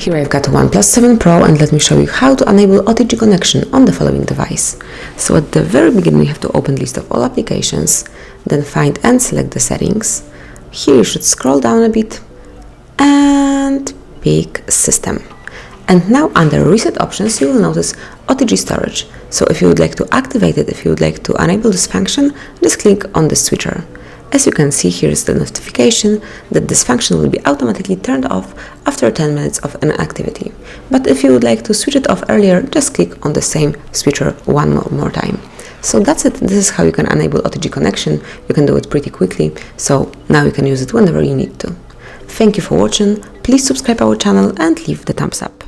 Here I've got OnePlus 7 Pro, and let me show you how to enable OTG connection on the following device. So at the very beginning you have to open list of all applications, then find and select the settings. Here you should scroll down a bit and pick System. And now under Reset Options you will notice OTG Storage. So if you would like to activate it, if you would like to enable this function, just click on the switcher. As you can see, here is the notification that this function will be automatically turned off after 10 minutes of inactivity. But if you would like to switch it off earlier, just click on the same switcher one more time. So that's it. This is how you can enable OTG connection. You can do it pretty quickly, so now you can use it whenever you need to. Thank you for watching. Please subscribe our channel and leave the thumbs up.